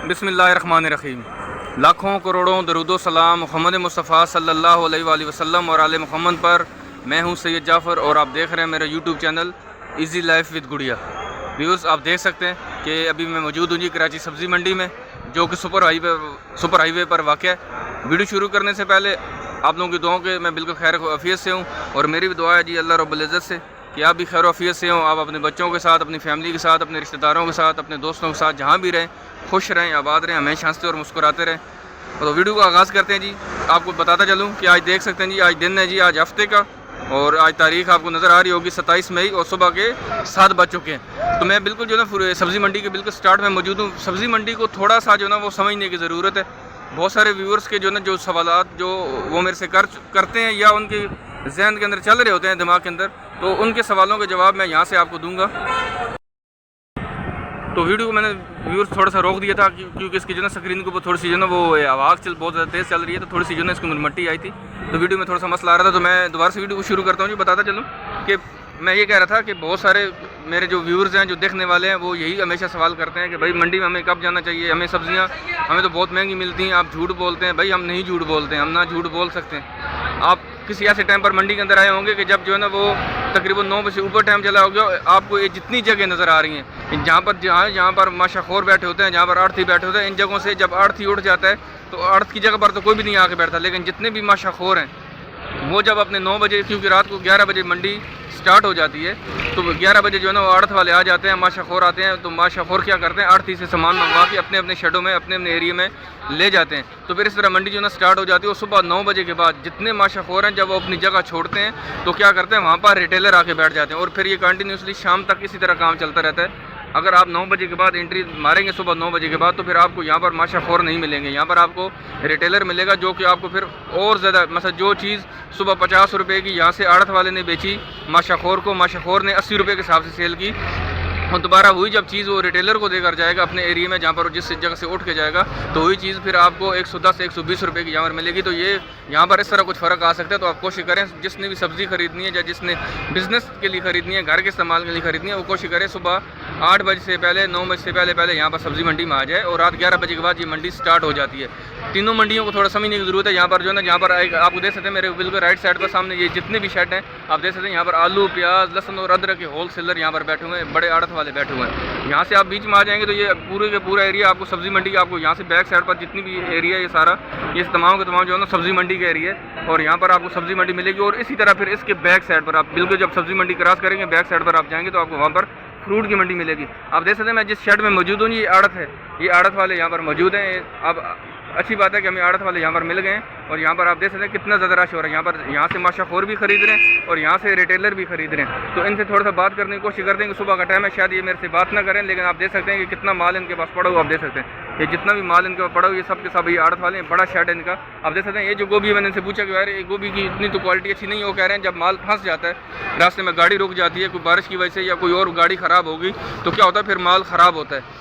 बिस्मिल्लाहिर्रहमानिर्रहीम। लाखों करोड़ों दरूदो सलाम मोहम्मद मुस्तफ़ा सल्लल्लाहु अलैहि वसल्लम और आले मोहम्मद पर। मैं हूं सैयद जाफ़र और आप देख रहे हैं मेरा YouTube channel easy life with गुड़िया। व्यूअर्स, आप देख सकते हैं कि अभी मैं मौजूद हूँ जी कराची सब्ज़ी मंडी में, जो कि सुपर हाईवे पर वाक़ है। वीडियो शुरू करने से पहले आप लोगों की दुआओं के मैं बिल्कुल खैर आफियत से हूँ और मेरी भी दुआ है जी अल्लाह रब्बुल इज़्ज़त से कि आप भी खैर आफियत से हों। आप अपने बच्चों के साथ, अपनी फैमिली के साथ, अपने रिश्तेदारों के साथ, अपने दोस्तों के साथ जहाँ भी रहें, खुश रहें, आबाद रहें, हमेशा हंसते और मुस्कुराते रहें। तो वीडियो का आगाज़ करते हैं जी। आपको बताता चलूँ कि आज देख सकते हैं जी, आज दिन है जी, आज हफ्ते का, और आज तारीख़ आपको नज़र आ रही होगी 27 मई और सुबह के 7 बज चुके हैं। तो मैं बिल्कुल जो है ना सब्ज़ी मंडी के बिल्कुल स्टार्ट में मौजूद हूँ। सब्ज़ी मंडी को थोड़ा सा जो है ना वो समझने की ज़रूरत है। बहुत सारे व्यूअर्स के जो ना जो सवालात जो वो मेरे से करते हैं या उनके जहन के अंदर चल रहे होते हैं, दिमाग के अंदर, तो उनके सवालों के जवाब मैं यहाँ से आपको दूंगा। तो वीडियो को मैंने व्यूअर्स थोड़ा सा रोक दिया था क्योंकि इसकी जो ना स्क्रीन के ऊपर थोड़ी सी जो ना वो आवाज़ बहुत ज़्यादा तेज़ चल रही है, तो थोड़ी सी जो ना इसको मट्टी आई थी, तो वीडियो में थोड़ा सा मसला आ रहा था। तो मैं दोबारा से वीडियो को शुरू करता हूँ जी। बताता चलूँ कि मैं ये कह रहा था कि बहुत सारे मेरे जो व्यूअर्स हैं, जो देखने वाले हैं, वो यही हमेशा सवाल करते हैं कि भाई मंडी में हमें कब जाना चाहिए, हमें सब्ज़ियाँ हमें तो बहुत महंगी मिलती हैं, आप झूठ बोलते हैं। भाई हम नहीं झूठ बोलते हैं, हम ना झूठ बोल सकते हैं। आप किसी ऐसे टाइम पर मंडी के अंदर आए होंगे कि जब जो है ना वो तकरीबन 9 बजे से ऊपर टाइम चला होगा, आपको ये जितनी जगह नज़र आ रही हैं जहाँ पर माशाखोर बैठे होते हैं, जहाँ पर आड़ती बैठे होते हैं, इन जगहों से जब आड़ती उठ जाता है तो आड़त की जगह पर तो कोई भी नहीं आके बैठता, लेकिन जितने भी माशाखोर हैं वो जब अपने 9 बजे, क्योंकि रात को 11 बजे मंडी स्टार्ट हो जाती है, तो 11 बजे जो है ना वो आड़त वाले आ जाते हैं, माशाखोर आते हैं। तो माशाखोर क्या करते हैं, आड़ती से सामान मंगवा के अपने अपने शेडों में, अपने अपने एरिया में ले जाते हैं। तो फिर इस तरह मंडी जो है ना स्टार्ट हो जाती है। और सुबह 9 बजे के बाद जितने माशाखोर हैं, जब वो अपनी जगह छोड़ते हैं तो क्या करते हैं, वहाँ पर रिटेलर आके बैठ जाते हैं और फिर ये कंटिन्यूसली शाम तक इसी तरह काम चलता रहता है। अगर आप 9 बजे के बाद एंट्री मारेंगे सुबह 9 बजे के बाद, तो फिर आपको यहाँ पर माशाखोर नहीं मिलेंगे। यहाँ पर आपको रिटेलर मिलेगा जो कि आपको फिर और ज़्यादा, मतलब जो चीज़ सुबह 50 रुपये की यहाँ से आड़त वाले ने बेची माशाखोर को, माशाखोर ने 80 रुपये के हिसाब से सेल की, और दोबारा वही जब चीज़ वो रिटेलर को देकर जाएगा अपने एरिया में, जहाँ पर जिस जगह से उठ के जाएगा, तो वही चीज़ फिर आपको 110 से 120 रुपये की यहाँ पर मिलेगी। तो ये यहाँ पर इस तरह कुछ फ़र्क आ सकता है। तो आप कोशिश करें, जिसने भी सब्ज़ी खरीदनी है या जिसने बिज़नेस के लिए ख़रीदनी है, घर के इस्तेमाल के लिए ख़रीदनी है, वो कोशिश करें सुबह 8 बजे से पहले, 9 बजे से पहले यहाँ पर सब्ज़ी मंडी में आ जाए, और रात 11 बजे के बाद ये मंडी स्टार्ट हो जाती है। तीनों मंडियों को थोड़ा समझने की ज़रूरत है। यहाँ पर जो है ना, जहाँ पर आपको देख सकते हैं मेरे बिल्कुल राइट साइड पर सामने ये जितने भी शेड हैं, आप देख सकते हैं यहाँ पर आलू, प्याज, लहसुन और अदरक के होल सेलर यहाँ पर बैठे हुए हैं, बड़े आड़त वाले बैठे हुए हैं। यहाँ से आप बीच में आ जाएंगे तो ये पूरे के पूरा एरिया आपको सब्ज़ी मंडी का, आपको यहाँ से बैक साइड पर जितनी भी एरिया है, ये सारा ये तमाम के तमाम जो है ना सब्ज़ी मंडी का एरिया है, और यहाँ पर आपको सब्ज़ी मंडी मिलेगी। और इसी तरह फिर इसके बैक साइड पर आप बिल्कुल जब सब्ज़ी मंडी क्रॉस करेंगे, बैक साइड पर आप जाएंगे तो आपको वहाँ पर फ्रूट की मंडी मिलेगी। आप देख सकते हैं मैं जिस शेड में मौजूद हूँ, ये आड़त है, ये आड़त वाले यहाँ पर मौजूद हैं। अब अच्छी बात है कि हमें आड़त वाले यहाँ पर मिल गए हैं, और यहाँ पर आप देख सकते हैं कितना ज़्यादा रश हो रहा है। यहाँ से माशाखोर भी खरीद रहे हैं और यहाँ से रिटेलर भी खरीद रहे हैं। तो इनसे थोड़ा सा बात करने की कोशिश करते हैं कि सुबह का टाइम है, शायद ये मेरे से बात ना करें, लेकिन आप देख सकते हैं कि कितना माल इनके पास पड़ा हुआ। आप देख सकते हैं ये जितना भी माल इनके पास पड़ा हुआ, ये सब के सब ये आड़त वाले हैं, बड़ा शेड है इनका। आप देख सकते हैं ये जो गोभी है, मैंने इनसे पूछा कि यार ये गोभी की इतनी तो क्वालिटी अच्छी नहीं है। वो कह रहे हैं जब माल फंस जाता है, रास्ते में गाड़ी रुक जाती है कोई बारिश की वजह से या कोई और गाड़ी ख़राब होगी, तो क्या होता है फिर माल ख़राब होता है।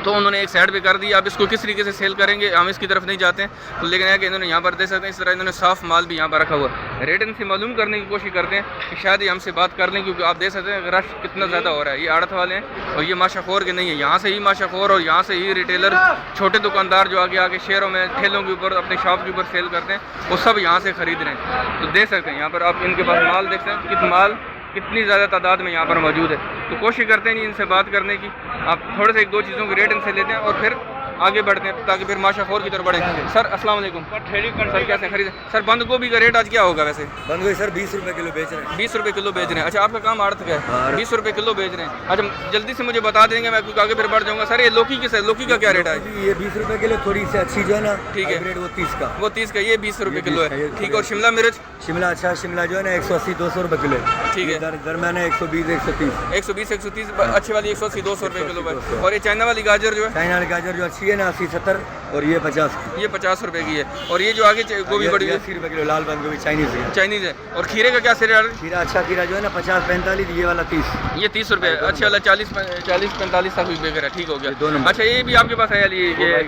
तो उन्होंने एक साइड पे कर दी। अब इसको किस तरीके से सेल करेंगे, हम इसकी तरफ नहीं जाते हैं, तो लेकिन है कि इन्होंने यहाँ पर देख सकते हैं इस तरह इन्होंने साफ़ माल भी यहाँ पर रखा हुआ है। रेट इनसे मालूम करने की कोशिश करते हैं कि शायद ये हमसे बात कर लें, क्योंकि आप देख सकते हैं रश कितना ज़्यादा हो रहा है। ये आड़त वाले हैं और ये माशाखोर के नहीं है, यहाँ से ही माशाखोर और यहाँ से ही रिटेलर, छोटे दुकानदार जो आगे आके शहरों में ठेलों के ऊपर अपने शॉप के ऊपर सेल करते हैं, वो सब यहाँ से ख़रीद रहे हैं। तो देख सकते हैं यहाँ पर आप इनके पास माल देख सकते हैं, माल कितनी ज़्यादा तादाद में यहाँ पर मौजूद है। तो कोशिश करते हैं इनसे बात करने की। आप थोड़े से 1-2 चीज़ों के रेट इनसे लेते हैं और फिर आगे बढ़ते हैं, ताकि फिर माशाखोर की तरफ बढ़े। सर अस्सलाम वालेकुम। सर कैसे खरीदे? सर बंद गोभी का रेट आज क्या होगा वैसे? बंद गोभी सर 20 रुपये किलो बेच रहे हैं। 20 रुपये किलो बेच रहे हैं। अच्छा, आपका काम आड़त का है, 20 रुपये किलो बेच रहे हैं। अच्छा, जल्दी से मुझे बता देंगे, मैं क्योंकि आगे फिर बढ़ जाऊँगा। सर ये लौकी किस है, लौकी का क्या रेट है? ये 20 रुपये किलो, थोड़ी सी अच्छी जो है ना, ठीक है, वो 30 का, वो 30 का, ये 20 रुपये किलो है। ठीक है, और शिमला मिर्च? शिमला अच्छा, शिमला जो है ना 180-200 रुपये किलो है। ठीक है, दरम्यान है 120-130, 120-130 अच्छी वाली 180-200 रुपये किलो है। और ये चाइना वाली गाजर जो है? चाइना वाली गाजर जो अच्छी है ना 80-70, और ये 50 की। ये 50 रुपए की है। और ये जो आगे गोभी पड़ी हुई है 80 रुपए किलो लाल बंद गोभी चाइनीज है। चाइनीज है। और खीरे का क्या रेट? खीरा अच्छा खीरा जो है ना 50-45, ये वाला 30। ये 30 रुपए। अच्छा वाला 40-45 तक भी बिक रहा है। ठीक हो गया। दोनों। अच्छा ये भी आपके पास है ये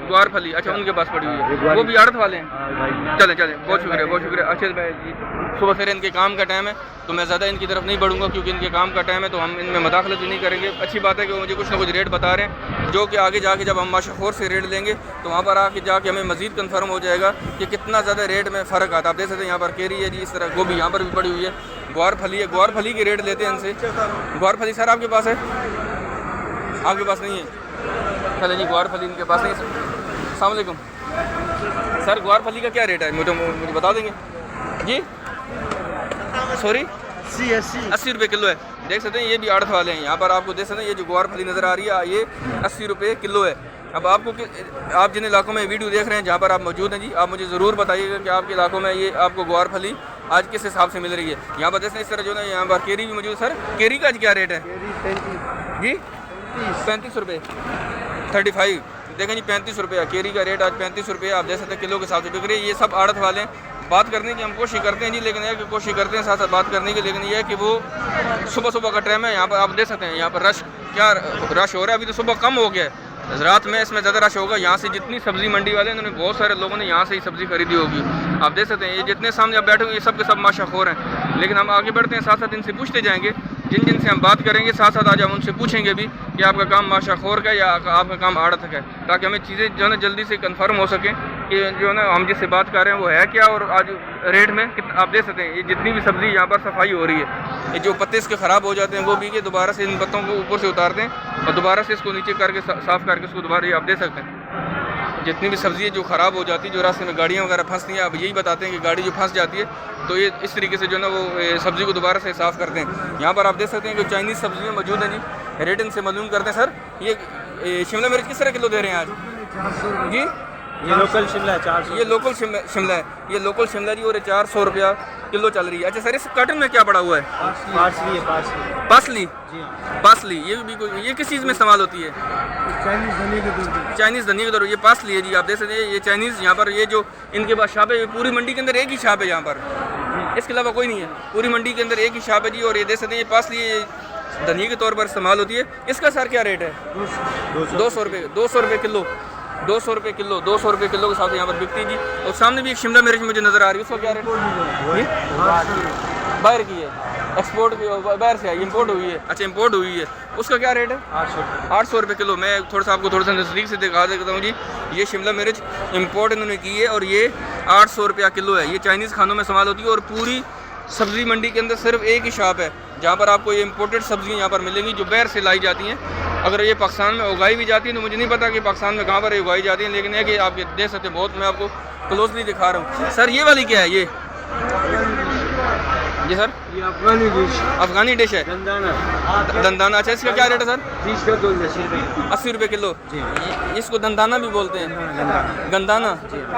ग्वार फली? अच्छा उनके पास पड़ी हुई है, वो भी आड़त वाले हैं। चलें बहुत शुक्रिया बहुत शुक्रिया। अच्छा भाई सुबह फिर इनके काम का टाइम है तो मैं ज़्यादा इनकी तरफ नहीं बढ़ूंगा क्योंकि इनके काम का टाइम है तो हम इनमें मदाखलत भी नहीं करेंगे। अच्छी बात है कि वो मुझे कुछ ना कुछ रेट बता रहे हैं जो कि आगे जाके जब हम माशाखोर से रेट लेंगे तो वहाँ पर आके जाके हमें मज़ीद कन्फर्म हो जाएगा कि कितना ज़्यादा रेट में फ़र्क आता है। आप देख सकते हैं यहाँ पर केरी है जी, इस तरह गोभी यहाँ पर भी पड़ी हुई है। ग्वार फली है, ग्वार फली के रेट लेते हैं इनसे। ग्वार फली सर आपके पास है? आपके पास नहीं है? चले जी ग्वार फली इनके पास नहीं है। अस्सलाम वालेकुम सर, ग्वार फली का क्या रेट है मुझे बता देंगे जी? सॉरी 80 रुपये किलो है। देख सकते हैं ये भी आड़त वाले हैं। यहाँ पर आपको देख सकते हैं ये जो ग्वार फली नज़र आ रही है ये 80 रुपये किलो है। अब आप जिन इलाकों में वीडियो देख रहे हैं जहाँ पर आप मौजूद हैं जी, आप मुझे ज़रूर बताइएगा कि आपके इलाकों में ये आपको ग्वार फली आज किस हिसाब से मिल रही है। यहाँ पर देखें इस तरह जो है यहाँ पर केरी भी मौजूद। सर केरी का आज क्या रेट है जी? 35 रुपये 35। देखें जी 35 रुपये केरी का रेट आज 35 रुपये। आप देख सकते हैं किलो के हिसाब से बिक रही है। ये सब आड़त वाले हैं। बात करने की हम कोशिश करते हैं जी, लेकिन यह कि कोशिश करते हैं साथ साथ बात करने की, लेकिन यह है कि वो सुबह का टाइम है। यहाँ पर आप देख सकते हैं यहाँ पर रश हो रहा है। अभी तो सुबह कम हो गया है, रात में इसमें ज़्यादा रश होगा। यहाँ से जितनी सब्ज़ी मंडी वाले हैं उन्होंने बहुत सारे लोगों ने यहाँ से ही सब्ज़ी खरीदी होगी। आप देख सकते हैं ये जितने सामने आप बैठे हुए ये सब के सब माशाखोर हैं। लेकिन हम आगे बढ़ते हैं, साथ साथ इनसे पूछते जाएंगे जिन से हम बात करेंगे। साथ साथ आज हम उनसे पूछेंगे भी कि आपका काम माशाखोर का है या आपका काम आड़त का है, ताकि हमें चीज़ें जो है ना जल्दी से कंफर्म हो सकें कि जो है ना हम जिससे बात कर रहे हैं वो है क्या और आज रेट में कितना। आप देख सकते हैं ये जितनी भी सब्ज़ी यहाँ पर सफाई हो रही है, ये जो पत्ते इसके ख़राब हो जाते हैं वो भी के दोबारा से इन पत्तों को ऊपर से उतारते हैं और दोबारा से इसको नीचे करके साफ़ करके उसको दोबारा, ये आप देख सकते हैं जितनी भी सब्ज़ी है जो ख़राब हो जाती है, जो रास्ते में गाड़ियाँ वगैरह फंसती हैं, अब यही बताते हैं कि गाड़ी जो फंस जाती है तो ये इस तरीके से जो है ना वो सब्ज़ी को दोबारा से साफ़ करते हैं। यहाँ पर आप देख सकते हैं कि चाइनीज़ सब्ज़ियाँ मौजूद हैं जी। रेट इनसे मालूम करते हैं। सर ये शिमला मिर्च किस तरह किलो दे रहे हैं आज जी? ये लोकल शिमला है 400। ये लोकल शिमला है, ये लोकल शिमला जी और 400 रुपया किलो चल रही है। अच्छा सर इस कार्टन में क्या पड़ा हुआ है? पार्सली है। पार्सली जी हाँ। पार्सली ये किस चीज़ में इस्तेमाल होती है? चाइनीज़ धनिया के दूध। चाइनीज़ धनिया के दौर। ये पार्सली है जी, आप देख सकते हैं ये चाइनीज़। यहाँ पर ये जो इनके पास शॉप है पूरी मंडी के अंदर एक ही शॉप है यहाँ पर, इसके अलावा कोई नहीं है। पूरी मंडी के अंदर एक ही शॉप है जी। और ये देख सकते हैं ये पार्सली धनिया के तौर पर इस्तेमाल होती है। इसका सर क्या रेट है? 200 रुपये 200 रुपये किलो 200 रुपये किलो 200 रुपये किलो के साथ यहाँ पर बिकती है जी। और सामने भी एक शिमला मिर्च मुझे नज़र आ रही है, उसका क्या रेट? बाहर की है, एक्सपोर्ट की, बाहर से आई, इम्पोर्ट हुई है। अच्छा इम्पोर्ट हुई है, उसका क्या रेट है? 800 रुपये किलो। मैं थोड़ा सा आपको थोड़ा सा नज़दीक से दिखा देता हूँ जी। ये शिमला मिर्च इम्पोर्ट इन्होंने की है और ये 800 रुपया किलो है। ये चाइनीज़ खानों में इस्तेमाल होती है और पूरी सब्ज़ी मंडी के अंदर सिर्फ एक ही शॉप है जहाँ पर आपको ये इम्पोर्टेड सब्ज़ियाँ यहाँ पर मिलेंगी जो बाहर से लाई जाती हैं। अगर ये पाकिस्तान में उगाई भी जाती है तो मुझे नहीं पता कि पाकिस्तान में कहाँ पर उगाई जाती है, लेकिन है कि आप देख सकते हैं बहुत। मैं आपको क्लोजली दिखा रहा हूँ। सर ये वाली क्या है? ये जी सर ये अफगानी डिश। अफगानी डिश है, दंदाना। अच्छा इसका क्या रेट है सर? 30 का 80 रुपये किलो। इसको दंदाना भी बोलते हैं, गंदाना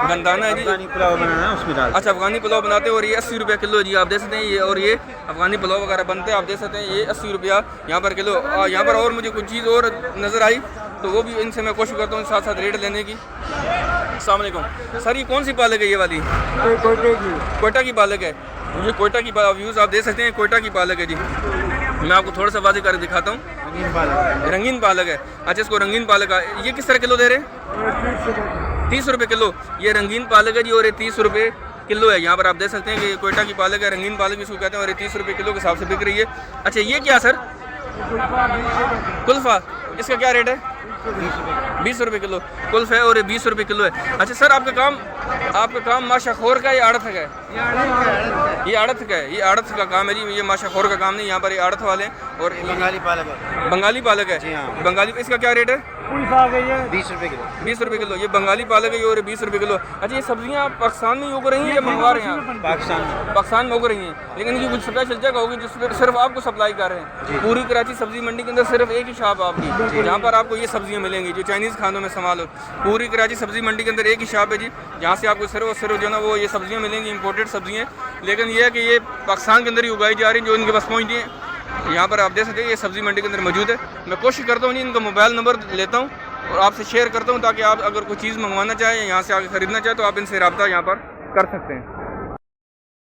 गंदाना है जी। अफगानी पुलाव बनाना है उसमें डाल। अच्छा अफगानी पुलाव बनाते हैं और ये 80 रुपये किलो है जी। आप देख सकते हैं ये, और ये अफगानी पुलाव वगैरह बनते हैं। आप देख सकते हैं ये 80 रुपया यहाँ पर किलो। यहाँ पर और मुझे कुछ चीज़ और नज़र आई तो वो भी इनसे मैं कोशिश करता हूँ साथ साथ रेट लेने की। अस्सलाम वालेकुम सर, ये कौन सी पालक है? ये वाली कोयटा की पालक है। ये कोयटा की व्यूज़ आप देख सकते हैं, कोयटा की पालक है जी। मैं आपको थोड़ा सा वाज़ेह करके दिखाता हूँ। रंगीन पालक है। अच्छा इसको रंगीन पालक ये किस तरह किलो दे रहे हैं? 30 रुपये किलो। ये रंगीन पालक है जी और ये 30 रुपये किलो है। यहाँ पर आप देख सकते हैं कि कोयटा की पालक है, रंगीन पालक इसको कहते हैं और ये 30 रुपये किलो के हिसाब से बिक रही है। अच्छा ये क्या सर? कुल्फ़ा, इसका क्या रेट है? 20 रुपये किलो कुल्फ है और ये 20 रुपये किलो है। अच्छा सर आपका काम माशाखोर का या आड़त का है? ये आड़त का है, ये आड़त का काम है जी। ये माशाखोर का काम नहीं, यहाँ पर ये आड़त वाले हैं। और बंगाली पालक है। बंगाली पालक है। जी हाँ। बंगाली, इसका क्या रेट है? 20 रुपये किलो। 20 रुपये किलो। ये बंगाली पालक है और 20 रुपये किलो। अच्छा ये सब्जियाँ पाकिस्तान में उग रही हैं या मंगवा रहे हैं? पाकिस्तान में उग रही हैं, लेकिन इनकी कुछ स्पेशल जगह होगी जिस सिर्फ आपको सप्लाई कर रहे हैं। पूरी कराची सब्जी मंडी के अंदर सिर्फ एक ही शॉप आपकी जहाँ पर आपको ये सब्जियाँ मिलेंगी जो चाइनीज़ खानों में इस्तेमाल हो। पूरी कराची सब्जी मंडी के अंदर एक ही शॉप है जी जहाँ से आपको सिर्फ और सिर्फ जो है ना वो ये सब्जियाँ मिलेंगी, इंपोर्टेड सब्जियाँ। लेकिन ये है कि ये पाकिस्तान के अंदर ही उगाई जा रही हैं जो इनके पास पहुँचती हैं। यहाँ पर आप देख सकते हैं ये सब्ज़ी मंडी के अंदर मौजूद है। मैं कोशिश करता हूँ जी इनका मोबाइल नंबर लेता हूँ और आपसे शेयर करता हूँ, ताकि आप अगर कोई चीज़ मंगवाना चाहें, यहाँ से आके ख़रीदना चाहें, तो आप इनसे रब्ता यहाँ पर कर सकते हैं।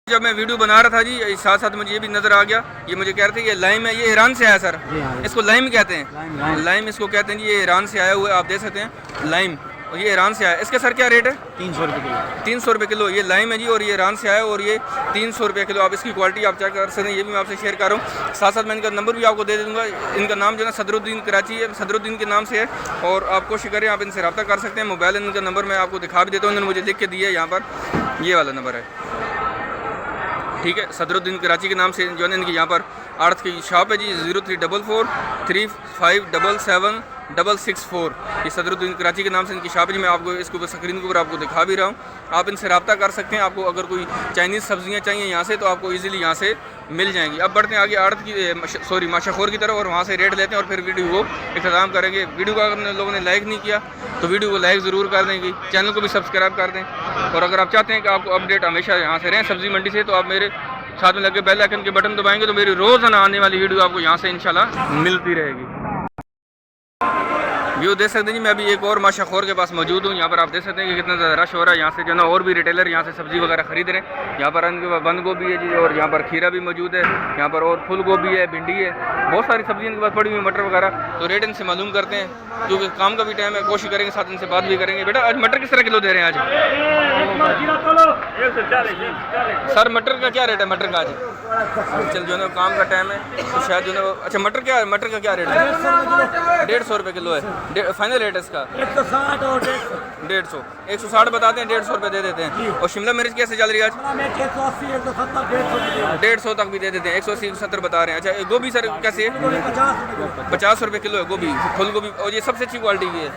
जब मैं वीडियो बना रहा था जी, साथ साथ मुझे ये भी नज़र आ गया, ये मुझे कह रहे थे ये लाइम है, ये ईरान से आया सर, इसको लाइम कहते हैं, लाइम इसको कहते हैं जी, ये ईरान से आया हुआ है, आप देख सकते हैं लाइम, और ये ईरान से आया। इसके सर क्या रेट है? 300 रुपये किलो। 300 रुपये किलो ये लाइम है जी, और ये ईरान से आया है, और ये 300 रुपये किलो। आप इसकी क्वालिटी आप चेक कर सकते हैं, ये भी मैं आपसे शेयर कर रहा हूँ। साथ साथ मैं इनका नंबर भी आपको दे दूँगा। इनका नाम जो है सदरुद्दीन कराची है, सदरुद्दीन के नाम से है, और आप कोशिश करें आप इनसे रब्ता कर सकते हैं। मोबाइल इनका नंबर मैं आपको दिखा भी देता हूँ, इन्होंने मुझे लिख के दिया है यहाँ पर, ये वाला नंबर है, ठीक है। सदरुद्दीन कराची के नाम से जो है इनकी यहाँ पर आर्ट्स की शॉप है जी, 0344 3577 664। ये सदरुद्दीन कराची के नाम से इनकी शॉप है जी। मैं आपको इसके ऊपर स्क्रीन के ऊपर आपको दिखा भी रहा हूँ, आप इनसे रब्ता कर सकते हैं। आपको अगर कोई चाइनीज़ सब्जियाँ चाहिए यहाँ से, तो आपको इजीली यहाँ से मिल जाएंगी। अब बढ़ते हैं आगे आड़त की, सॉरी माशाखोर की तरफ, और वहाँ से रेट लेते हैं और फिर वीडियो को इख्तिताम करेंगे। वीडियो को अगर लोगों ने लाइक नहीं किया तो वीडियो को लाइक ज़रूर कर देंगे, चैनल को भी सब्सक्राइब कर दें, और अगर आप चाहते हैं कि आपको अपडेट हमेशा यहाँ से रहें सब्ज़ी मंडी से, तो आप मेरे साथ में लगे बेल आइकन के बटन दबाएंगे, तो मेरी रोज़ाना आने वाली वीडियो आपको यहाँ से इंशाल्लाह मिलती रहेगी। व्यू देख सकते हैं जी, मैं अभी एक और माशाखोर के पास मौजूद हूँ। यहाँ पर आप देख सकते हैं कि कितना ज़्यादा रश हो रहा है। यहाँ से जो है ना और भी रिटेलर यहाँ से सब्ज़ी वगैरह खरीद रहे हैं। यहाँ पर इनके पास बंद गोभी है जी, और यहाँ पर खीरा भी मौजूद है, यहाँ पर और फूल गोभी है, भिंडी है, बहुत सारी सब्ज़ी इनके पास पड़ी हुई, मटर वगैरह। तो रेट इनसे मालूम करते हैं, क्योंकि काम का भी टाइम है, कोशिश करेंगे साथ इनसे बात भी करेंगे। बेटा आज मटर किस तरह किलो दे रहे हैं आज? सर मटर का क्या रेट है? मटर का आज चल जो है ना काम का टाइम है, तो शायद जो है ना, अच्छा मटर क्या है, मटर का क्या रेट है? 150 रुपये किलो है फाइनल रेट है इसका। 160 और 150 160 बताते हैं, 150 रुपये दे देते हैं। और शिमला मिर्च कैसे चल रही है आज? 180 170 150 तक भी दे देते हैं, 180 170 बता रहे हैं। अच्छा गोभी सर कैसे है? 50 रुपये किलो है गोभी, फूल गोभी, और ये सबसे अच्छी क्वालिटी की है,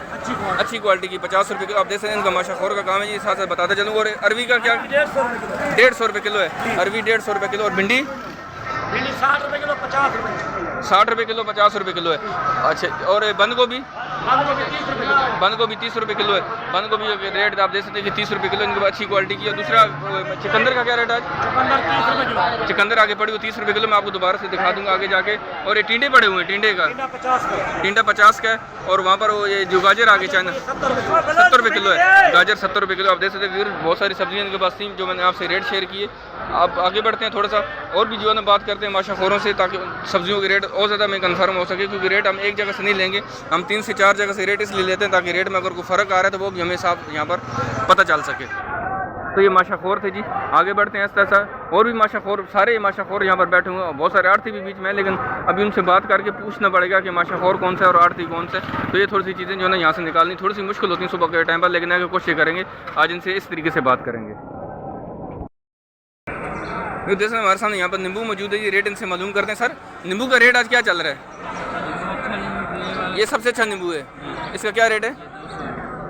अच्छी क्वालिटी की 50 रुपये किलो। आप देख सकते हैं इनका माशाखोर का काम है जी। साथ साथ बताते चलूँ, और अरवी का क्या? 150 रुपये किलो है अरवी, 150 रुपये किलो। और भिंडी 60 रुपये किलो 50 रुपये 60 रुपये किलो 50 रुपये किलो है। अच्छा और बंद गोभी? बंद गोभी 30 रुपये किलो है। बंद गोभी का रेट आप देख सकते हैं कि 30 रुपये किलो, इनके पास अच्छी क्वालिटी की है। दूसरा चुकंदर का क्या रेट है आज? चुकंदर आगे पड़ी हुई 30 रुपये किलो, मैं आपको दोबारा से दिखा दूंगा आगे जाके। और ये टिंडे पड़े हुए हैं, टिंडे का टिंडा 50 का है। और वहाँ पर वो ये जो गाजर आगे चाइना 70 रुपये किलो है, गाजर 70 रुपये किलो। आप देख सकते हैं बहुत सारी सब्जियाँ इनके पास थी जो मैंने आपसे रेट शेयर किए। आप आगे बढ़ते हैं थोड़ा सा और भी जो है ना बात करते हैं माशाखोरों से, ताकि सब्जियों के रेट और ज़्यादा में कंफर्म हो सके, क्योंकि रेट हम एक जगह से नहीं लेंगे, हम 3 से 4 जगह से रेट इसलिए लेते हैं ताकि रेट में अगर कोई फ़र्क आ रहा है तो वो भी हमें साफ यहाँ पर पता चल सके। तो ये माशाखोर थे जी। आगे बढ़ते हैं इस तरह से और भी माशाखोर, सारे माशाखोर यहाँ पर बैठे हुए हैं, बहुत सारे आड़ती भी बीच में, लेकिन अभी उनसे बात करके पूछना पड़ेगा कि माशाखोर कौन सा है और आड़ती कौन सा है। तो ये थोड़ी सी चीज़ें जो है ना यहाँ से निकालनी थोड़ी सी मुश्किल होती हैं सुबह के टाइम पर, लेकिन आगे कोशिश करेंगे आज इनसे इस तरीके से बात करेंगे। जैसे हमारे सामने यहाँ पर नींबू मौजूद है, ये रेट इनसे मालूम करते हैं। सर नींबू का रेट आज क्या चल रहा है? ये सबसे अच्छा नींबू है, इसका क्या रेट है?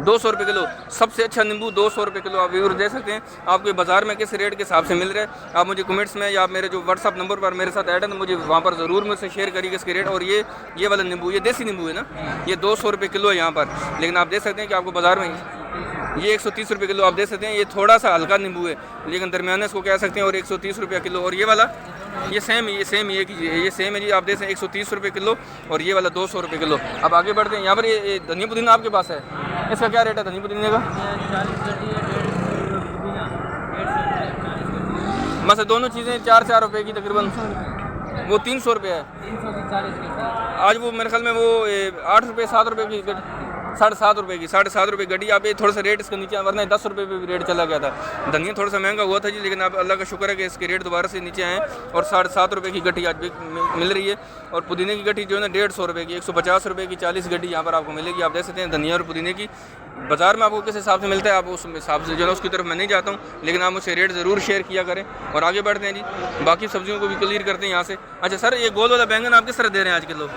200 रुपये किलो। सबसे अच्छा नींबू 200 रुपये किलो। आप व्यूअर दे सकते हैं आपके बाज़ार में किस रेट के हिसाब से मिल रहा है। आप मुझे कमेंट्स में या मेरे जो व्हाट्सअप नंबर पर मेरे साथ ऐड है, तो मुझे वहाँ पर ज़रूर मुझसे शेयर करिए इसके रेट। और ये वाला नींबू, ये देसी नींबू है ना, ये 200 रुपये किलो है यहाँ पर, लेकिन आप देख सकते हैं कि आपको बाज़ार में ये 130 रुपये किलो। आप देख सकते हैं ये थोड़ा सा हल्का नींबू है, लेकिन दरमियाना इसको कह सकते हैं, और 130 रुपये किलो। और ये वाला ये सेम है ये सेम है जी। आप देख सकते हैं 130 रुपये किलो, और ये वाला 200 रुपये किलो। अब आगे बढ़ते हैं। यहाँ पर ये धनिया पुदीना आपके पास है, इसका क्या रेट है धनिया पुदीने का? बस दोनों चीज़ें 4 रुपये की तकरीबन, वो 300 रुपये है आज। वो मेरे ख्याल में वो 8 रुपये 7 रुपये की, 7.5 रुपये की, 7.5 रुपये गड्डी। आप ये थोड़ा सा रेट इसका नीचे, वरना 10 रुपये पे भी रेट चला गया था। धनिया थोड़ा सा महंगा हुआ था जी, लेकिन अब अल्लाह का शुक्र है कि इसके रेट दोबारा से नीचे आए, और 7.5 रुपये की गड्डी आज भी मिल रही है। और पुदीने की गड्डी जो है ना 150 रुपये की, 150 रुपये की 40 गड्डी यहाँ पर आपको मिलेगी। आप देख सकते हैं धनिया और पुदीने की बाज़ार में आपको किस हिसाब से मिलता है, आप उस हिसाब से जो है उसकी तरफ मैं नहीं जाता हूँ, लेकिन आप मुझसे रेट ज़रूर शेयर किया करें। और आगे बढ़ते हैं जी, बाकी सब्जियों को भी क्लियर करते हैं यहाँ से। अच्छा सर, ये गोल वाला बैंगन आप किस तरह दे रहे हैं आज किलो?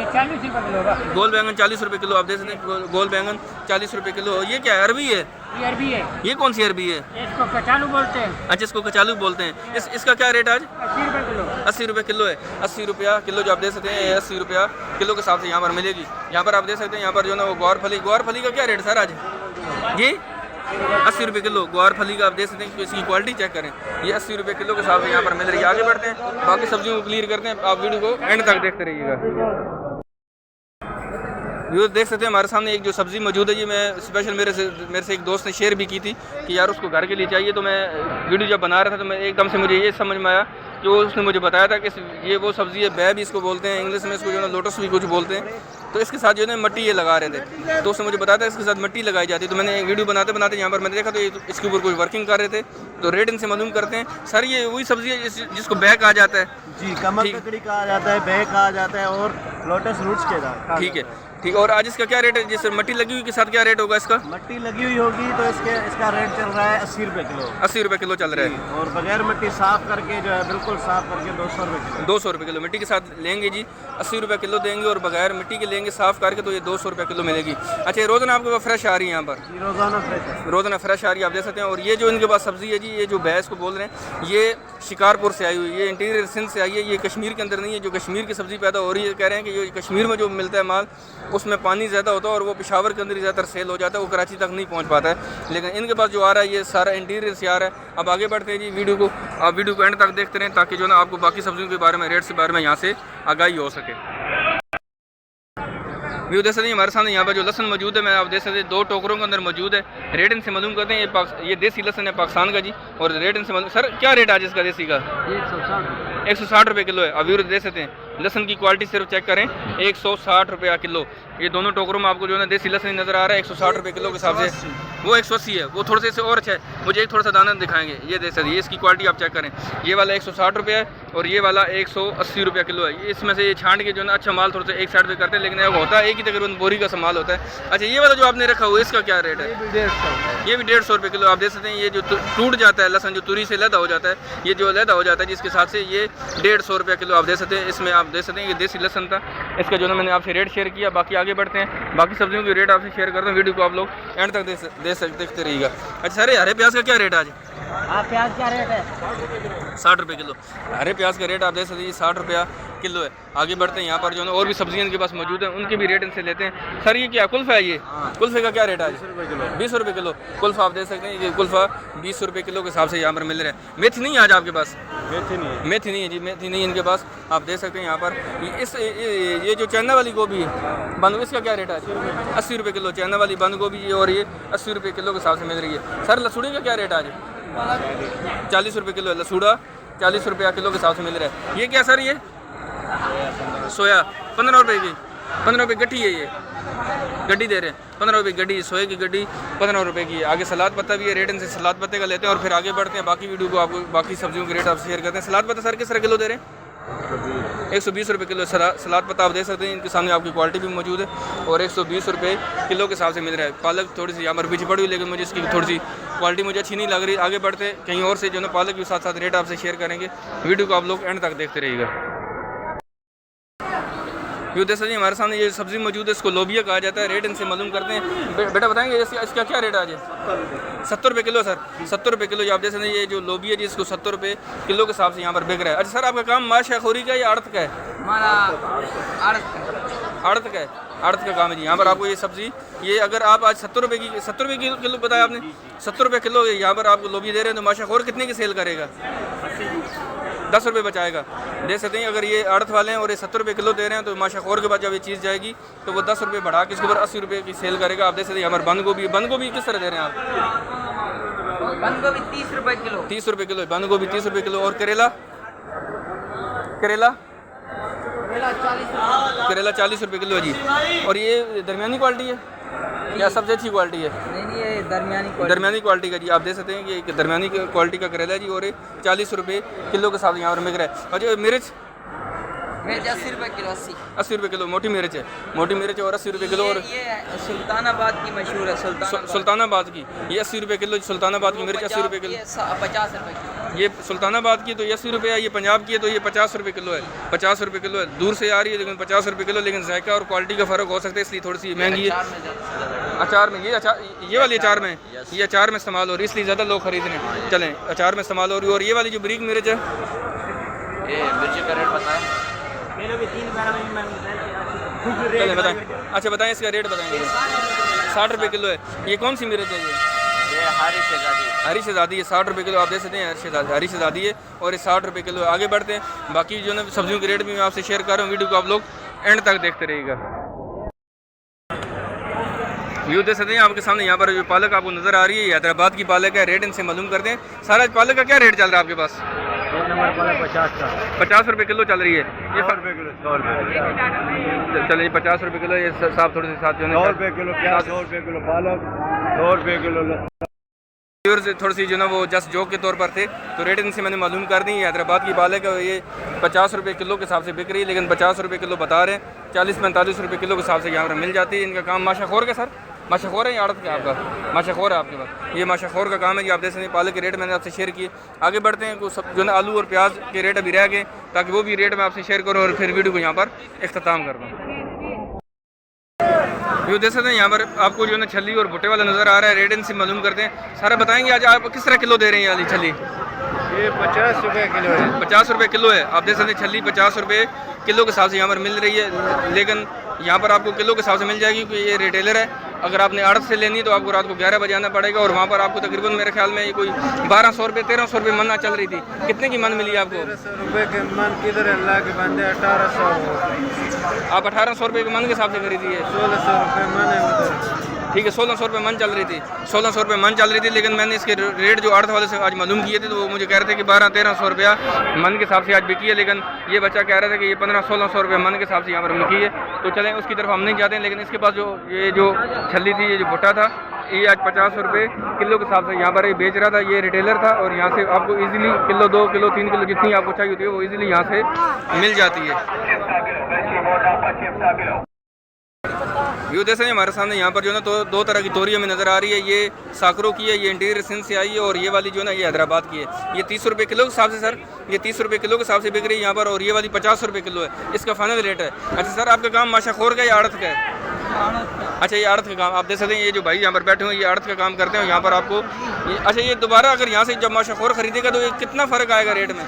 40 रुपये किलो का गोल बैंगन 40 रुपये किलो। आप देख सकते हैं गोल बैंगन 40 रुपये किलो। ये क्या है, अरबी है? ये अरबी है। ये कौन सी अरबी है? इसको कचालू बोलते हैं। अच्छा, इसको कचालू बोलते हैं। इसका क्या रेट आज? 80 रुपये किलो। 80 रुपये किलो है, 80 रुपया किलो जो आप देख सकते हैं, 80 रुपया किलो के हिसाब से यहाँ पर मिलेगी। यहाँ पर आप देख सकते हैं यहाँ पर जो है ना वो ग्वार फली का क्या रेट सर आज? जी 80 रुपये किलो ग्वार फली का। आप देख सकते हैं कि इसकी क्वालिटी चेक करें, ये 80 रुपये किलो के हिसाब से यहाँ पर मिल रही है। आगे बढ़ते हैं, बाकी सब्जियों को क्लियर करते हैं, आप वीडियो को एंड तक देखते रहिएगा। व्यूअर्स देख सकते हैं हमारे सामने एक जो सब्ज़ी मौजूद है, ये मैं स्पेशल मेरे से एक दोस्त ने शेयर भी की थी कि यार उसको घर के लिए चाहिए। तो मैं वीडियो जब बना रहा था तो मैं एकदम से मुझे ये समझ में आया कि उसने मुझे बताया था कि ये वो सब्ज़ी है, बै भी इसको बोलते हैं, इंग्लिश में इसको जो है लोटस भी कुछ बोलते हैं। तो इसके साथ जो है मट्टी ये लगा रहे थे, तो उसने मुझे बताया था इसके साथ मट्टी लगाई जाती है। तो मैंने वीडियो बनाते बनाते यहाँ पर मैंने देखा तो ये इसके ऊपर कोई वर्किंग कर रहे थे। तो रेट इनसे मालूम करते हैं। सर ये वही सब्ज़ी है जिसको बै कहा जाता है? जी, कमल ककड़ी कहा जाता है, बै कहा जाता है और लोटस रूट्स के कहा ठीक है, ठीक है। और आज इसका क्या रेट है? जैसे मट्टी लगी हुई के साथ क्या रेट होगा इसका? मट्टी लगी हुई होगी तो इसका रेट चल रहा है 80 रुपये किलो। 80 रुपये किलो चल रहा है। और बगैर मट्टी साफ करके जो है बिल्कुल साफ करके 200 रुपये किलो। 200 रुपये किलो मिट्टी के साथ लेंगे जी, 80 रुपये किलो देंगे। और बगैर मिट्टी के लेंगे साफ़ करके तो ये 200 रुपये किलो मिलेगी। अच्छा, ये रोज़ाना आपके पास फ्रेश आ रही है यहाँ पर? रोज़ाना फ्रेश है, रोज़ाना फ्रेश आ रही है, आप देख सकते हैं। और ये जो इनके पास सब्ज़ी है जी, ये जो भैंस को बोल रहे हैं, ये शिकारपुर से आई हुई है, ये इंटीरियर सिंध से आई है, ये कश्मीर के अंदर नहीं है। जो कश्मीर की सब्ज़ी पैदा हो रही है, कह रहे हैं कि ये कश्मीर में जो मिलता है माल उसमें पानी ज़्यादा होता है और वो पेशावर के अंदर ही ज़्यादातर सेल हो जाता है, वो कराची तक नहीं पहुंच पाता है। लेकिन इनके पास जो आ रहा है ये सारा इंटीरियर से आ रहा है। अब आगे बढ़ते हैं जी वीडियो को, आप वीडियो को एंड तक देखते रहें ताकि जो है ना आपको बाकी सब्जियों के बारे में, रेट के बारे में यहाँ से आगाही हो सके। व्यू देख सकते हैं हमारे सामने यहाँ पर जो लहसन मौजूद है, मैं आप देख सकते हैं 2 टोकरों के अंदर मौजूद है। रेट इनसे मालूम करते हैं। ये देसी लहसन है पाकिस्तान का जी। और रेट इनसे मालूम, सर क्या रेट आज इसका देसी का? 160 रुपये किलो है। अब व्यू देख सकते हैं लहसन की क्वालिटी सिर्फ चेक करें, 160 रुपया किलो। ये दोनों टोकरों में आपको जो है देसी लहसन नज़र आ रहा है 160 रुपये किलो के हिसाब से। वो 180 है, वो थोड़े से और अच्छा है। मुझे एक थोड़ा सा दाना दिखाएंगे, ये देख सकते हैं, ये इसकी क्वालिटी आप चेक करें। ये वाला 160 रुपये है और ये वाला 180 रुपये किलो है। इसमें से ये छांट के जो है ना अच्छा माल थोड़ा सा एक साइड पे करते हैं, लेकिन होता है एक ही तकरीबन बोरी का माल होता है। अच्छा, ये वाला जो आपने रखा हुआ है इसका क्या रेट है? ये भी 150 रुपये किलो। आप देख सकते हैं ये जो टूट जाता है लहसन, जो तुरी से लैदा हो जाता है, ये जो लैदा हो जाता है जिसके साथ से ये 150 रुपये किलो आप देख सकते हैं। इसमें आप देख सकते हैं ये देसी लहसन था, इसका जो है मैंने आपसे रेट शेयर किया। बाकी आगे बढ़ते हैं, बाकी सब्जियों की रेट आपसे शेयर करता हूँ। वीडियो को आप लोग एंड तक देखते रहिएगा। अच्छा सर, हरे प्याज का क्या रेट है आज? प्याज क्या रेट है? 60 रुपये किलो। हरे प्याज का रेट आप देख सकते हैं 60 रुपया किलो है। आगे बढ़ते हैं, यहाँ पर जो है और भी सब्जियाँ इनके पास मौजूद हैं, उनके भी रेट इनसे लेते हैं। सर ये क्या कुल्फ़ा है? ये कुल्फ़े का क्या रेट है? 20 रुपये किलो। कुल्फ़ा आप देख सकते हैं, ये कुल्फ़ा 20 रुपये किलो के हिसाब से यहाँ पर मिल रहा है। मेथी नहीं है आज आपके पास? मेथी नहीं है, मेथी नहीं है जी, मेथी नहीं है इनके पास। आप देख सकते हैं यहाँ पर ये जो चाइना वाली गोभी है, बंद, इसका क्या रेट है? 80 रुपये किलो चाइना वाली बंद गोभी, और ये 80 रुपये किलो के हिसाब से मिल रही है। सर लसूड़ी का क्या रेट है आज? 40 रुपये किलो है लसूड़ा, 40 रुपया किलो के हिसाब से मिल रहा है। ये क्या सर? ये सोया 15 रुपये की, 15 रुपये गड्डी है। ये गड्डी दे रहे हैं 15 रुपये गड्डी, सोए की गड्डी 15 रुपये की है। आगे सलाद पत्ता भी है, रेट इनसे सलाद पत्ते का लेते हैं और फिर आगे बढ़ते हैं। बाकी वीडियो को आपको बाकी सब्जियों के रेट आप शेयर करते हैं। सलाद पत्ता सर किस तरह किलो दे रहे हैं? 120 रुपये किलो सलाद पत्ता आप देख सकते हैं। इनके सामने आपकी क्वालिटी भी मौजूद है और 120 रुपये किलो के हिसाब से मिल रहा है। पालक थोड़ी सी यहाँ पर पीछे पड़ी हुई, लेकिन मुझे इसकी थोड़ी सी क्वालिटी मुझे अच्छी नहीं लग रही। आगे बढ़ते कहीं और से जो है पालक के साथ साथ रेट आपसे शेयर करेंगे। वीडियो को आप लोग एंड तक देखते रहिएगा। ये देख सकते हैं हमारे सामने ये सब्ज़ी मौजूद है, इसको लोबिया कहा जाता है। रेट इनसे मालूम करते हैं। बेटा बताएंगे इसका क्या रेट है आज? 70 रुपये किलो सर, 70 रुपये किलो। आप देख सकते हैं ये जो लोबिया जी, इसको 70 रुपये किलो के हिसाब से यहाँ पर बिक रहा है। अच्छा सर, आपका काम माशाखोरी का या आड़त का है? हमारा आड़त का है, आड़त का काम है जी। यहाँ पर आपको ये सब्ज़ी, ये अगर आप आज 70 रुपये की, 70 रुपये किलो बताया आपने, 70 रुपये किलो यहाँ पर आपको लोबिया दे रहे हैं, तो माशाखोर कितने की सेल करेगा? 10 रुपये बचाएगा। देख सकते हैं अगर ये आड़त वाले हैं और ये 70 रुपये किलो दे रहे हैं, तो माशाखोर के बाद जब ये चीज़ जाएगी तो वो 10 रुपये बढ़ा के इसके ऊपर 80 रुपये की सेल करेगा। आप देख सकते हैं हमारे बंद गोभी किस तरह दे रहे हैं आप? बंद गोभी 30 रुपये किलो। 30 रुपये किलो बंद गोभी, 30 रुपये किलो। और करेला? करेला 40 रुपये किलो है जी। और ये दरमियानी क्वालिटी है या सबसे अच्छी क्वालिटी है? नहीं, ये दरमियानी क्वालिटी का जी। आप देख सकते हैं कि एक दरमियानी क्वालिटी का करेला है जी, और ये 40 रुपये किलो के साथ यहाँ पर मिल रहा है। और जो मिर्च 80 रुपये किलो। 80 रुपये किलो मोटी मिर्च है, मोटी मिर्च और 80 रुपये किलो। और ये सुल्तानाबाद की मशहूर है, सुल्तानाबाद की ये 80 रुपये किलो। सुल्तानाबाद की मिर्च 80 रुपये किलो। 50 रुपये किलो। ये सुल्तानाबाद की तो ये 80 रुपये है, ये पंजाब की है तो ये 50 रुपये किलो है। 50 रुपये किलो है, दूर से आ रही है लेकिन 50 रुपये किलो। लेकिन जायका और क्वालिटी का फ़र्क हो सकता है, इसलिए थोड़ी सी महंगी है। अचार में ये वाली अचार में, ये अचार में इस्तेमाल हो रही है, इसलिए ज़्यादा लोग खरीद रहे हैं। चलें, अचार में इस्तेमाल हो रही है। और ये वाली जो बारीक मिर्च है, ये मिर्च का रेट बताएं। चलें बताएं। अच्छा बताएं, इसका रेट बताएंगे। 60 रुपये किलो है। ये कौन सी मिर्च है? ये हरी शहजादी है, 60 रुपये किलो। आप देख सकते हैं हरी शहजादी है और ये 60 रुपये किलो है। आगे बढ़ते हैं, बाकी जो है सब्जियों के रेट भी मैं आपसे शेयर कर रहा हूँ। वीडियो को आप लोग एंड तक देखते रहिएगा। व्यू दे सकते हैं आपके सामने। यहाँ पर जो पालक आपको नज़र आ रही है, हैदराबाद की पालक है। रेट इनसे मालूम करते हैं। सारा पालक का क्या रेट चल रहा है आपके पास? 1 नंबर पालक 50 का, 50 रुपये किलो चल रही है ये। 100 रुपये किलो, 100 रुपये चलिए 50 रुपये किलो ये साहब थोड़े से साथ जो है 100 रुपये किलो प्याज, 100 रुपये किलो पालक, 100 रुपये किलो थोड़ी सी जो ना वो जस्ट जोक के तौर पर थे, तो रेट इनसे मैंने मालूम कर दी। हैदराबाद की पालक है ये 50 रुपये किलो के हिसाब से बिक रही है, लेकिन 50 रुपये किलो बता रहे हैं। 40-45 रुपये किलो के हिसाब से यहाँ पर मिल जाती है। इनका काम माशाखोर का सर, माशाखोर है या आड़त का आपका? माशाखोर है आपके पास। ये माशाखोर का काम है कि आप देख सकते हैं। पालक के रेट मैंने आपसे शेयर किए। आगे बढ़ते हैं। कुछ सब जो है आलू और प्याज के रेट अभी रह गए, ताकि वो भी रेट मैं आपसे शेयर करूँ और फिर वीडियो को यहाँ पर इख्तिताम कर दूँ। ये देख सकते हैं यहाँ पर आपको जो है ना छली और भुट्टे वाला नज़र आ रहा है। रेट इनसे मालूम करते हैं। सारा बताएंगे आज आप किस तरह किलो दे रहे हैं वाली छली? ये 50 रुपये किलो है। 50 रुपये किलो है। आप देख सकते हैं छली 50 रुपये किलो के हिसाब से यहाँ पर मिल रही है, लेकिन यहाँ पर आपको किलो के हिसाब से मिल जाएगी क्योंकि ये रिटेलर है। अगर आपने आड़त से लेनी है तो आपको रात को 11 बजे आना पड़ेगा, और वहाँ पर आपको तकरीबन मेरे ख्याल में ये कोई 1200 रुपये 1300 रुपये मन चल रही थी। कितने की मन मिली आपको? 1300 रुपये के मन किधर, अल्लाह के बंदे 1800। आप 1800 रुपये के मन के हिसाब से खरीदी है? 1600 रुपये मन है उधर। ठीक है, 1600 रुपये मन चल रही थी। 1600 रुपये मन चल रही थी, लेकिन मैंने इसके रेट जो आड़त वाले से आज मालूम किए थे, तो वो मुझे कह रहे थे कि 1200-1300 रुपया मन के हिसाब से आज बिकी है। लेकिन ये बच्चा कह रहा था कि ये 1500-1600 रुपये मन के हिसाब से यहाँ पर बिकी है। तो चलें उसकी तरफ हम नहीं जाते हैं। लेकिन इसके पास ये जो छली थी, ये जो भुट्टा था, ये आज 50 रुपये किलो के हिसाब से यहाँ पर ये बेच रहा था। ये रिटेलर था, और यहाँ से आपको ईजिली किलो 2 किलो 3 किलो जितनी आपको चाहिए होती है वो ईजिली यहाँ से मिल जाती है। व्यू देख हैं हमारे सामने। यहाँ पर जो है ना तो 2 तरह की तोरी हमें नज़र आ रही है। ये साकरों की है, ये इंटीरियर सिंध से आई है, और ये वाली जो है ना ये हैदराबाद की है। ये 30 रुपये किलो के हिसाब से सर, ये 30 रुपये किलो के हिसाब से बिक रही है यहाँ पर, और ये वाली 50 रुपये किलो है। इसका फाइनल रेट है। अच्छा सर, आपका काम माशाखोर का या आड़त का है? अच्छा, ये आड़त का काम। आप देख सकते हैं ये जो भाई यहाँ पर बैठे हुए ये आड़त का काम करते हैं। यहाँ पर आपको अच्छा, ये दोबारा अगर यहाँ से जब माशाखोर खरीदेगा तो ये कितना फ़र्क आएगा रेट में?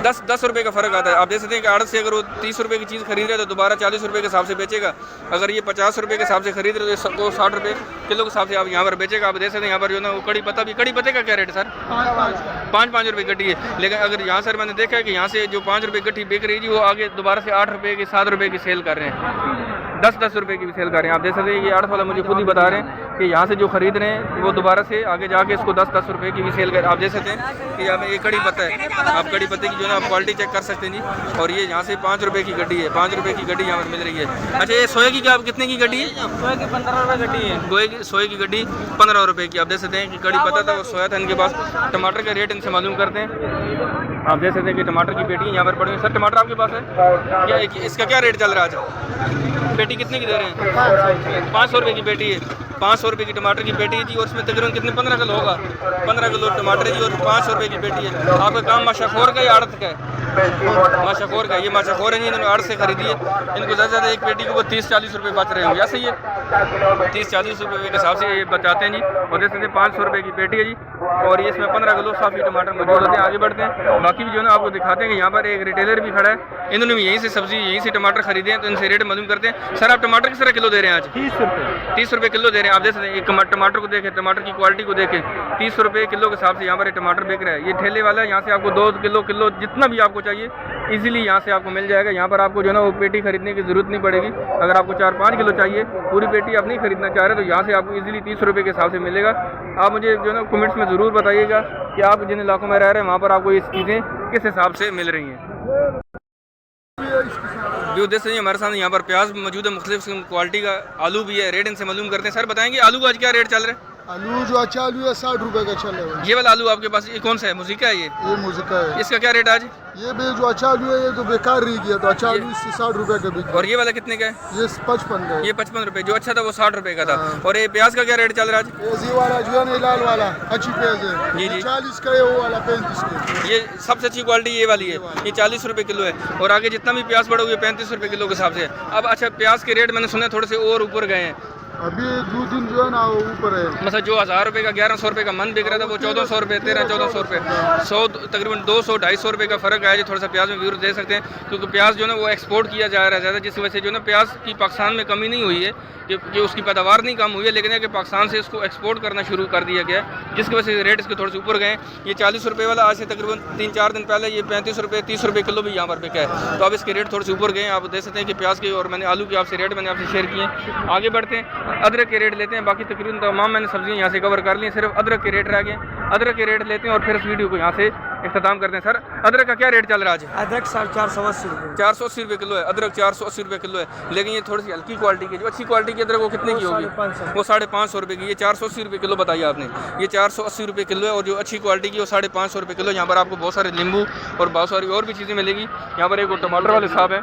10 रुपये का फ़र्क आता है। आप देख सकते हैं कि आड़त से अगर वो 30 रुपये की चीज़ खरीद रहे तो दोबारा 40 रुपये के हिसाब से बेचेगा। अगर ये 50 रुपये के हिसाब से खरीद रहे तो वो 60 रुपये किलो के हिसाब से आप यहाँ पर बेचेगा। आप देख सकते हैं यहाँ पर जो है ना वो कड़ी पत्ता भी, कड़ी पत्ते का क्या रेट है सर? 5 रुपये गड्डी है। लेकिन अगर यहाँ सर मैंने देखा है कि यहाँ से जो 5 रुपये गड्डी बिक रही थी वो आगे दोबारा से 8 रुपये की 7 रुपये की सेल कर रहे हैं, 10 रुपये की भी सेल कर रहे हैं। आप देख सकते हैं ये आड़त वाला मुझे खुद ही बता रहे हैं कि यहाँ से जो खरीद रहे हैं वो दोबारा से आगे जाके इसको 10 रुपये की भी सेल कर। आप देख सकते हैं कि यहाँ पे ये कड़ी पत्ता है। आप कड़ी पत्ते की जो है ना आप क्वालिटी चेक कर सकते हैं जी। और ये यहाँ से 5 रुपये की गड्डी है, 5 रुपये की गड्डी यहाँ पर मिल रही है। अच्छा, ये सोए की क्या कितने की गड्डी है? सोए की 15 रुपये गड्डी है। सोए की गड्डी 15 रुपये की। आप देख सकते हैं कि कड़ी पत्ता था वो सोया था इनके पास। टमाटर का रेट इनसे मालूम करते हैं। आप देख सकते हैं कि टमाटर की पेटी यहाँ पर पड़ी है। सर टमाटर आपके पास है क्या? इसका क्या रेट चल रहा है आज? पेटी कितने की दे रहे हैं? 500 रुपये की पेटी है। 500 रुपये की टमाटर की पेटी है जी, और इसमें तकरीबन कितने 15 किलो होगा? 15 किलो टमाटर है जी, और 500 रुपये की पेटी है। आपका काम माशाखोर का या आड़त का है? माशाखोर का। ये माशाखोर है जी, इन्होंने आड़त से खरीदी है। इनको ज़्यादा से ज़्यादा एक पेटी को वो 30-40 रुपये बच रहे होंगे, ऐसे ही है 30-40 रुपये के हिसाब से ये बचाते हैं जी। और जैसे 500 रुपये की पेटी है जी, और ये इसमें 15 किलो साफ़ी टमाटर मौजूद होते हैं। आगे बढ़ते हैं। बाकी भी जो है ना आपको दिखाते हैं कि यहाँ पर एक रिटेलर भी खड़ा है। इन्होंने भी यहीं से सब्जी यहीं से टमाटर खरीदे हैं, तो इनसे रेट मालूम करते हैं। सर आप टमाटर किस तरह किलो दे रहे हैं आज? 30 रुपये किलो दे रहे हैं। आप देख सकते हैं एक टमाटर को देखें, टमाटर की क्वालिटी को देखें। 30 रुपये किलो के हिसाब से यहाँ पर टमाटर बिक रहा है। ये ठेले वाला है, यहाँ से आपको 2 किलो जितना भी आपको चाहिए इजीली यहाँ से आपको मिल जाएगा। यहाँ पर आपको जो है ना वो पेटी खरीदने की ज़रूरत नहीं पड़ेगी। अगर आपको 4-5 किलो चाहिए, पूरी पेटी आप नहीं खरीदना चाह रहे, तो यहाँ से आपको इजीली 30 रुपये के हिसाब से मिलेगा। आप मुझे जो है ना कमेंट्स में ज़रूर बताइएगा कि आप जिन इलाकों में रह रहे हैं वहाँ पर आपको ये चीज़ें किस हिसाब से मिल रही हैं। जो देख हैं हमारे सामने यहाँ पर प्याज मौजूद है, मुख्तलिफ क्वालिटी का। आलू भी है, रेट इनसे मालूम करते हैं। सर बताएंगे आलू का आज क्या रेट चल रहा है? आलू जो अच्छा आलू है 60 रुपए का चल रहा है। ये वाला आलू आपके पास ये कौन सा है? मुज़िका है ये मुझका है। इसका क्या रेट आज? ये भी जो अच्छा आलू है ये तो बेकार रह गया, तो अच्छा आलू इससे 60 रुपए का बिक। और ये वाला कितने का है? ये 55 का है। ये 55 रुपये। जो अच्छा था वो 60 रुपये का था। और ये प्याज का क्या रेट चल रहा है आज? ये वाला जो है ना लाल वाला अच्छी प्याज है, जी जी 40 का है, वो वाला 35 का। ये सबसे अच्छी क्वालिटी ये वाली है, ये 40 रुपये किलो है। और आगे जितना भी प्याज पड़ा हुआ है 35 रुपये किलो के हिसाब से है। अब अच्छा प्याज के रेट मैंने सुना थोड़े से और ऊपर गए हैं। अभी 2 दिन जो है ना वो ऊपर है। मतलब जो 1000 रुपये का 1100 रुपये का मन बिक रहा था वो 1400 रुपये 1300-1400 रुपये 100 तकरीबन 200-250 रुपये का फ़र्क का है जो थोड़ा सा प्याज में व्यूअर्स देख सकते हैं, क्योंकि प्याज जो है ना वो एक्सपोर्ट किया जा रहा है ज़्यादा, जिस वजह से जो है ना प्याज की पाकिस्तान में कमी नहीं हुई है कि उसकी पैदावार नहीं कम हुई है, लेकिन है कि पाकिस्तान से इसको एक्सपोर्ट करना शुरू कर दिया गया है, जिसकी वजह से रेट इसके थोड़े से ऊपर गए। ये 40 रुपये वाला आज से तकरीबन 3-4 दिन पहले ये 35 रुपये 30 रुपये किलो भी यहाँ पर बिका है। तो अब इसके रेट थोड़े से ऊपर गए। आप देख सकते हैं कि प्याज के और मैंने आलू के आपसे रेट मैंने आपसे शेयर किए। आगे बढ़ते हैं, अदरक के रेट लेते हैं। बाकी तकरीबन तमाम मैंने सब्जियाँ यहाँ से कवर कर ली, सिर्फ अदरक के रेट रह गए। अदरक के रेट लेते हैं और फिर इस वीडियो को यहाँ से इख्तिताम करते हैं। सर, अदरक का क्या रेट चल रहा है आज? अदरक 480 रुपये। 480 रुपये किलो है अदरक, 480 रुपये किलो है। लेकिन ये थोड़ी सी हल्की क्वालिटी की, जो अच्छी क्वालिटी की अदरक वो कितने की होगी? वो 550 रुपये की। ये 480 रुपये किलो बताइए आपने, ये 480 रुपये किलो है। और जो अच्छी क्वालिटी की वो 550 रुपये किलो। यहाँ पर आपको बहुत सारे नींबू और बहुत सारी और भी चीज़ें मिलेगी। यहाँ पर एक टमाटर वाले साहब हैं,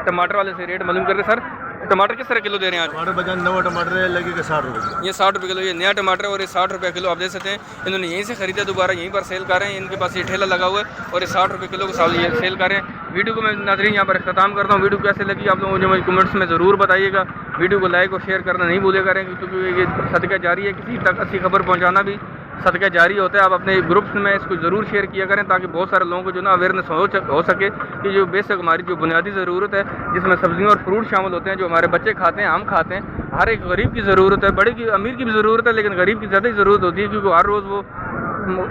टमाटर वाले से रेट मालूम करते। सर, टमाटर किस तरह किलो दे रहे हैं आज? टमाटर बजान नवा टमाटर है लगेगा 60 रुपये। ये 60 रुपये किलो, ये नया टमाटर है और ये 60 रुपये किलो। आप देख सकते हैं इन्होंने यहीं से ख़रीदा, दोबारा यहीं पर सेल कर रहे हैं। इनके पास ये ठेला लगा हुआ है और ये 60 रुपये किलो के साथ ये सेल कर रहे हैं। वीडियो को मैं नाज़रीन यहाँ पर इख्तिताम करता हूँ। वीडियो कैसे लगी आप लोगों को मुझे कमेंट्स में ज़रूर बताइएगा। वीडियो को लाइक और शेयर करना नहीं भूले करें, क्योंकि ये सदका जारी है, किसी तक अच्छी खबर पहुँचाना भी सदका जारी होता है। आप अपने ग्रुप्स में इसको ज़रूर शेयर किया करें, ताकि बहुत सारे लोगों को जो ना अवेयरनेस हो सके कि जो बेसिक हमारी जो बुनियादी ज़रूरत है, जिसमें सब्जियां और फ्रूट शामिल होते हैं, जो हमारे बच्चे खाते हैं, हम खाते हैं, हर एक गरीब की ज़रूरत है। बड़े की अमीर की भी ज़रूरत है, लेकिन गरीब की ज़्यादा ही ज़रूरत होती है, क्योंकि हर रोज़ वो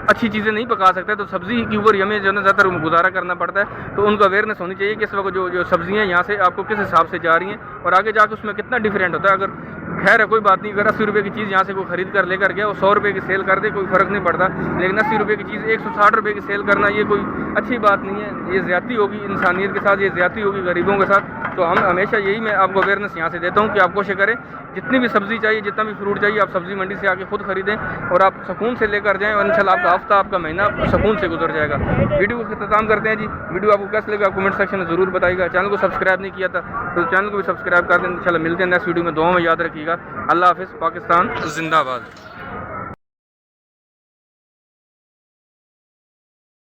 अच्छी चीज़ें नहीं पका सकते। तो सब्ज़ी के ऊपर हमें जो है ज़्यादातर गुजारा करना पड़ता है। तो उनको अवेयरनेस होनी चाहिए कि इस वक्त जो सब्जियाँ यहाँ से आपको किस हिसाब से जा रही हैं और आगे जाकर उसमें कितना डिफरेंट होता है। अगर खैर है कोई बात नहीं, अगर 80 रुपये की चीज़ यहाँ से कोई खरीद कर लेकर गया और 100 रुपये की सेल कर दे, कोई फ़र्क नहीं पड़ता। लेकिन 80 रुपये की चीज़ 160 रुपये की सेल करना ये कोई अच्छी बात नहीं है। ये ज़्यादती होगी इंसानियत के साथ, ये ज़्यादती होगी गरीबों के साथ। तो हम हमेशा यही मैं आपको अवेयरनेस यहाँ से देता हूँ कि आप कोशिश करें, जितनी भी सब्ज़ी चाहिए, जितना भी फ्रूट चाहिए, आप सब्ज़ी मंडी से आके खुद खरीदें और आप सुकून से लेकर जाएँ, और इंशाल्लाह आपका हफ्ता, आपका महीना सुकून से गुजर जाएगा। वीडियो को इख्तिताम करते हैं जी। वीडियो आपको कैसे लगा कमेंट सेक्शन में ज़रूर बताइएगा। चैनल को सब्सक्राइब नहीं किया था तो चैनल को भी सब्सक्राइब कर दें। इंशाल्लाह मिलते हैं नेक्स्ट वीडियो में। दुआ में याद रखिएगा। अल्लाह हाफ़िज़। पाकिस्तान जिंदाबाद।